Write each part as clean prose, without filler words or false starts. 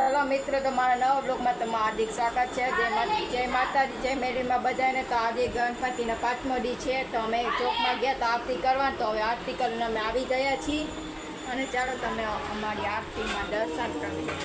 Hello मित्रों, તમારા નવા બ્લોગમાં તમારું હાર્દિક સ્વાગત છે। જય માતાજી, જય મેરીમાં બધાને। તો આજે ગણપતિના 5મો દી છે, તો અમે ચોકમાં ગયા તો આરતી કરવા। તો હવે આરતી કરીને અમે આવી ગયા છીએ અને ચાલો તમે અમારી આરતીમાં દર્શન કરી લો।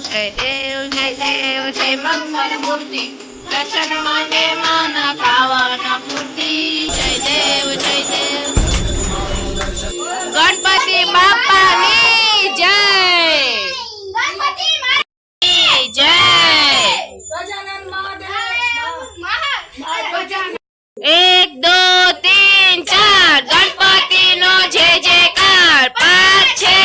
जय देव जय मंगल मूर्ति दर्शन मांगे माना पावन मूर्ति। जय देव गणपति बापा की जय, गणपति की जय। एक दो तीन चार गणपति नो जय जयकार। 5 6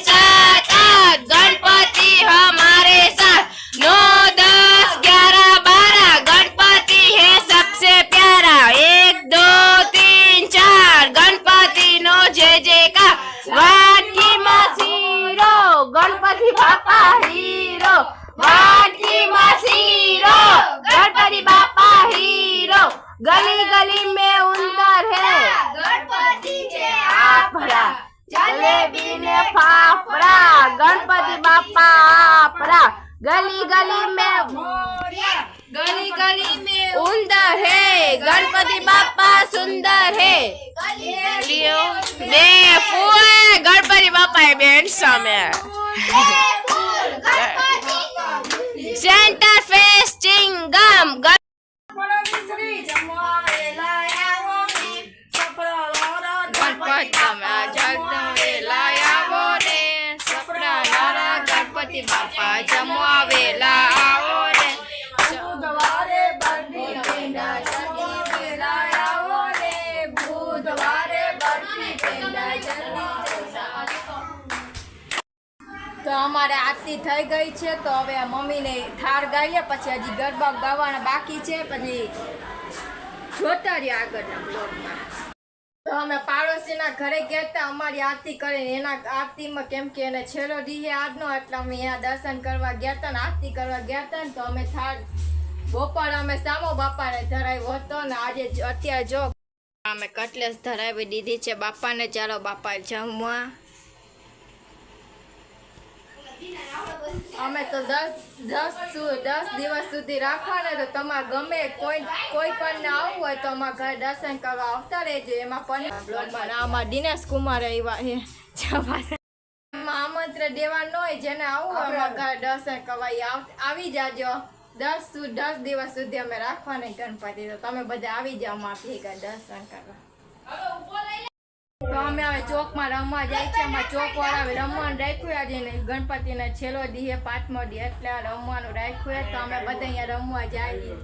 7 8 गणपति हमारे साथ। 9 10 11 12 गणपति है सबसे प्यारा। 1 2 3 4 गणपति नो जय जयकार। वाटी मसीरो गणपति बापा हीरो, वाटी मसीरो गणपति बापा हीरो। गली गली में उंदर है गणपति के आपरा, जलेबी ने फाफड़ा गणपति बापा आपरा। गली गली में उंदर है गणपति बापा सुंदर है। गणपति बापा बेन सामे सेंटर फेस चिंगम गणपति बापा जमवा वेला आओ रे। बुधवारे बर्फी पेंडा जल्दी वेला आओ रे। बुधवारे बर्फी पेंडा जल्दी। તો અમારે આરતી થઈ ગઈ છે, તો હવે મમ્મીને થાળ ગાઈ લે, પછી હજી ગરબા ગાવાના બાકી છે, પછી જોતા રહ્યા આગળના બ્લોગમાં। તો અમે પાડોશીના ઘરે ગયા હતા અમારી આરતી કરીને। એના આરતીમાં કેમ કે એને છેલ્લો દી આજનો, એટલે અમે અહીંયા દર્શન કરવા ગયા હતા ને આરતી કરવા ગયા હતા ને। તો અમે થાળ બપોર અમે સામો બાપાને ધરાવ્યો હતો ને આજે અત્યારે જો અમે કટલેસ ધરાવી દીધી છે બાપાને। ચાલો બાપા જમવા। અમે તો 10 દિવસ સુધી રાખવાના, તો તમારે ગમે કોઈ પણ આવવું હોય તો અમારા ઘરે દર્શન કરવા આવતા રહેજો। એમાં પણ આમાં દિનેશ કુમાર આવ્યા છે, આમંત્રણ દેવાનું હોય, જેને આવવું હોય અમારા ઘરે દર્શન કરવા આવી જાજો। 10 દિવસ સુધી અમે રાખવાના ગણપતિ, તો તમે બધા આવી જાઓ અમારા ભેગા દર્શન કરવા। તો અમે હવે ચોકમાં રમવા જાય છે। અમારા ચોકવાળા રમવાનું રાખ્યું આજે ગણપતિને છેલ્લો દી 5મો દી, એટલે રમવાનું રાખ્યું। તો અમે બધા અહીંયા રમવા જઈએ।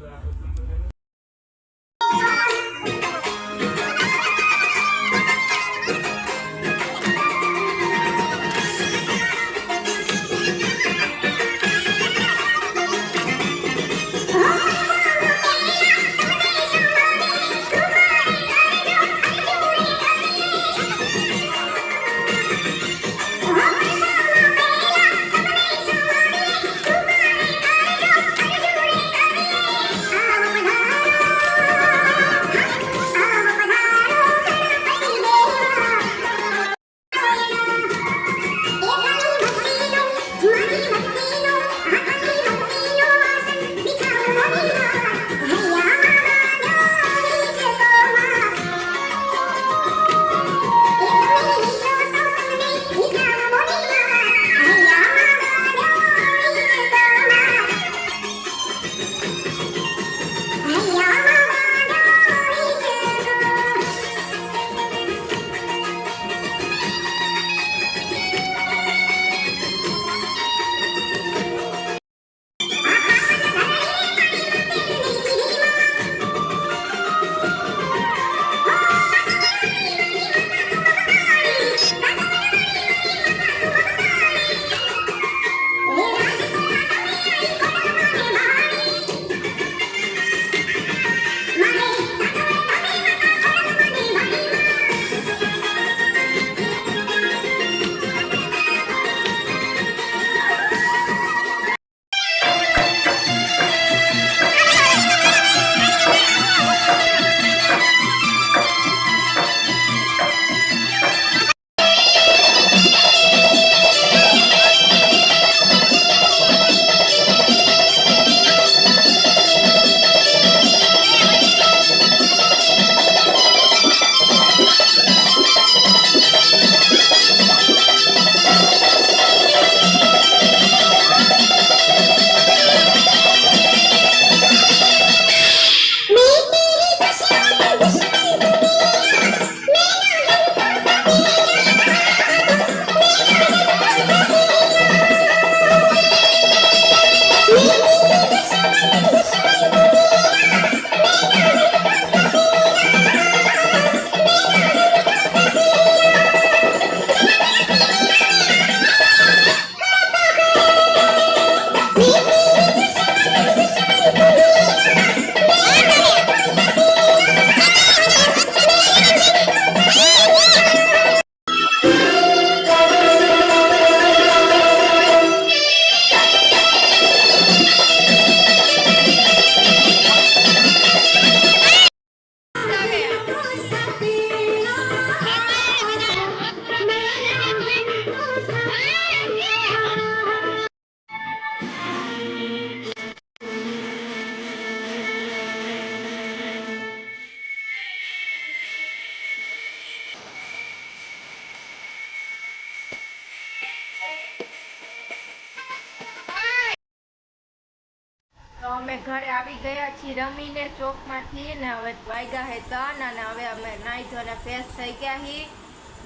ઘરે આવી ગયા છીએ રમીને ચોકમાંથી ને હવે વાગ્યા હે 3 અને હવે અમે નાઈ ધોઈને ફ્રેશ થઈ ગયા છીએ.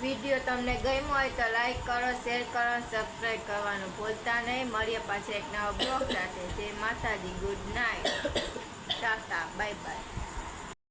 વિડીયો તમને ગમ્યો હોય તો લાઈક કરો, શેર કરો, સબસ્ક્રાઈબ કરવાનું ભૂલતા નહીં. મળીએ પાછા એક નવા બ્લોગ સાથે. જય માતાજી, good night, Tata, bye bye.